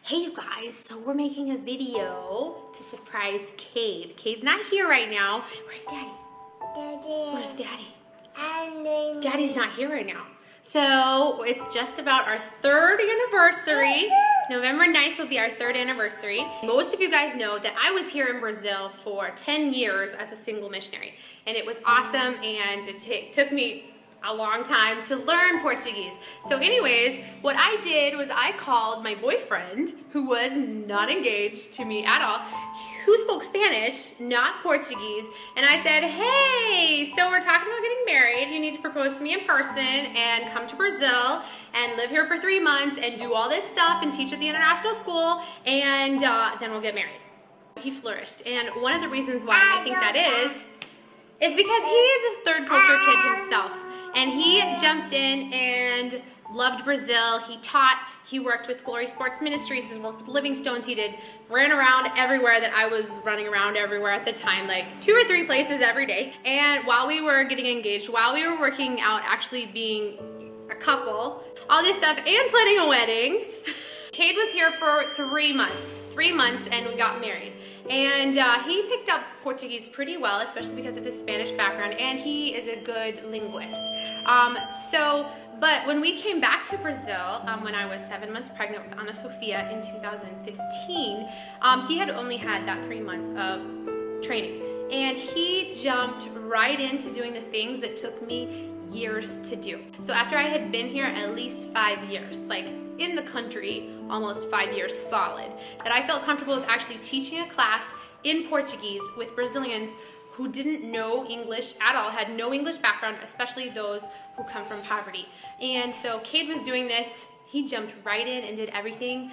Hey you guys, so we're making a video to surprise Cade. Cade's not here right now. Where's Daddy? Where's Daddy? Daddy's not here right now. So it's just about our 3rd anniversary. November 9th will be our 3rd anniversary. Most of you guys know that I was here in Brazil for 10 years as a single missionary. And it was awesome, and it took me a long time to learn Portuguese. So anyways, what I did was I called my boyfriend, who was not engaged to me at all, who spoke Spanish, not Portuguese, and I said, hey, so we're talking about getting married. You need to propose to me in person and come to Brazil and live here for 3 months and do all this stuff and teach at the international school, and then we'll get married. He flourished, and one of the reasons why I think that is because he is a third culture kid himself. And he jumped in and loved Brazil. He taught, he worked with Glory Sports Ministries, he worked with Living Stones, ran around everywhere that I was running around everywhere at the time, like 2 or 3 places every day. And while we were getting engaged, while we were working out, actually being a couple, all this stuff, and planning a wedding, Cade was here for 3 months. 3 months, and we got married. And he picked up Portuguese pretty well, especially because of his Spanish background, and he is a good linguist. But when we came back to Brazil, when I was 7 months pregnant with Ana Sofia in 2015, he had only had that 3 months of training. And he jumped right into doing the things that took me years to do. So after I had been here at least 5 years, like in the country, almost 5 years solid, that I felt comfortable with actually teaching a class in Portuguese with Brazilians who didn't know English at all, had no English background, especially those who come from poverty. And so Cade was doing this. He jumped right in and did everything,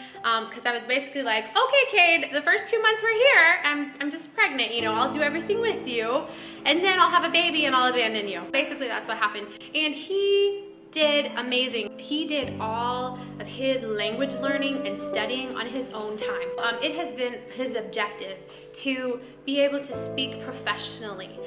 because I was basically like, okay, Cade, the first 2 months we're here, I'm just pregnant, you know, I'll do everything with you, and then I'll have a baby and I'll abandon you. Basically, that's what happened. And he did amazing. He did all of his language learning and studying on his own time. It has been his objective to be able to speak professionally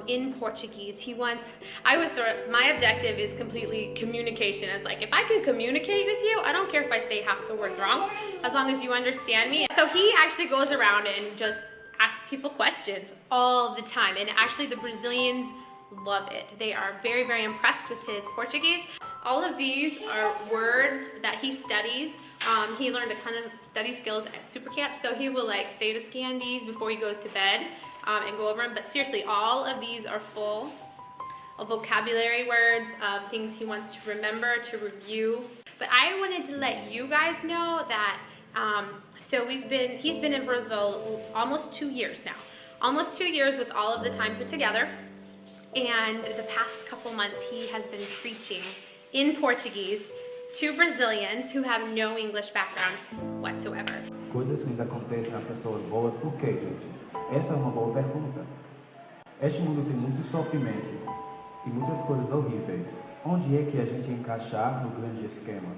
in Portuguese. My objective is completely communication. It's like, if I can communicate with you, I don't care if I say half the words wrong, as long as you understand me. So he actually goes around and just asks people questions all the time. And actually the Brazilians love it. They are very, very impressed with his Portuguese. All of these are words that he studies. He learned a ton of study skills at Super Camp, so he will like theta scan these before he goes to bed and go over them. But seriously, all of these are full of vocabulary words, of things he wants to remember, to review. But I wanted to let you guys know that, he's been in Brazil almost 2 years now. Almost 2 years with all of the time put together. And the past couple months, he has been preaching in Portuguese to Brazilians who have no English background whatsoever. Coisas ruins acontecem a pessoas boas por quê, gente? Essa é uma boa pergunta. Este mundo tem muito sofrimento e muitas coisas horríveis. Onde é que a gente encaixar no grande esquema?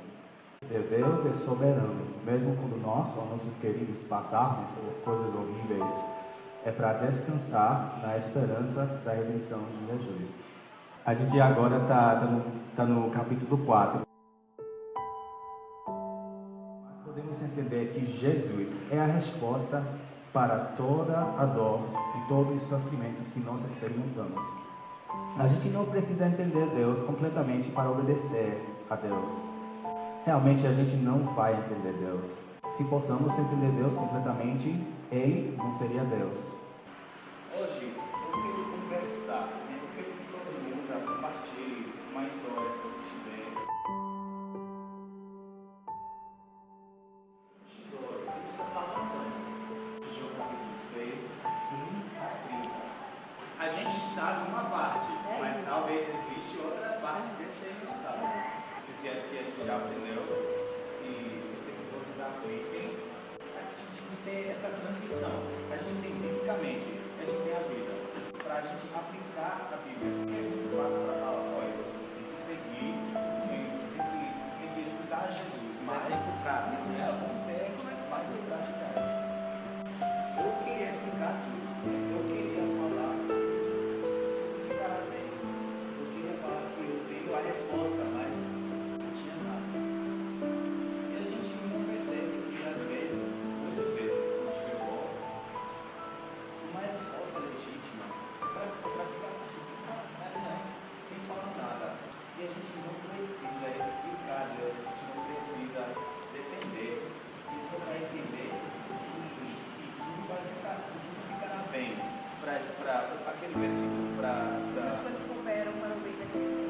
Deus é soberano, mesmo quando nós ou nossos queridos passarmos por coisas horríveis, é para descansar na esperança da redenção de Jesus. A gente agora tá no capítulo 4. Mas podemos entender que Jesus é a resposta para toda a dor e todo o sofrimento que nós experimentamos. A gente não precisa entender Deus completamente para obedecer a Deus. Realmente a gente não vai entender Deus. Se possamos entender Deus completamente, Ele não seria Deus. Hoje eu quero conversar, eu quero que todo mundo compartilhe uma história, se você tiver. Tesouro, temos a salvação. João capítulo 6, 1 a 30. A gente sabe uma parte, mas talvez existe outras partes que a gente não sabe. Esse é que a gente já aprendeu e eu quero que vocês apliquem a gente de ter essa transição. A gente tem biblicamente, a gente tem a vida. Para a gente aplicar a Bíblia, é muito fácil para falar, olha, vocês têm que seguir o meio, você tem que escutar Jesus, mas vamos ter como é que faz em praticar isso. Eu queria explicar tudo, eu queria falar tudo ficará bem, eu queria falar que eu tenho a resposta, mas não tinha nada. E a gente não percebe que para aquele versículo para Duas coisas cooperam para o bem daqueles que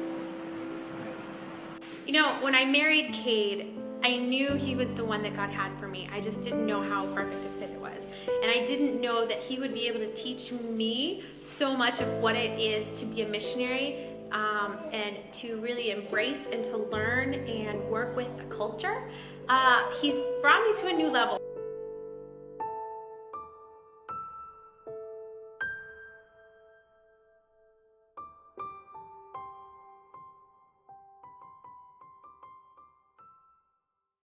You know, when I married Cade, I knew he was the one that God had for me. I just didn't know how perfect a fit it was. And I didn't know that he would be able to teach me so much of what it is to be a missionary, and to really embrace and to learn and work with the culture. He's brought me to a new level.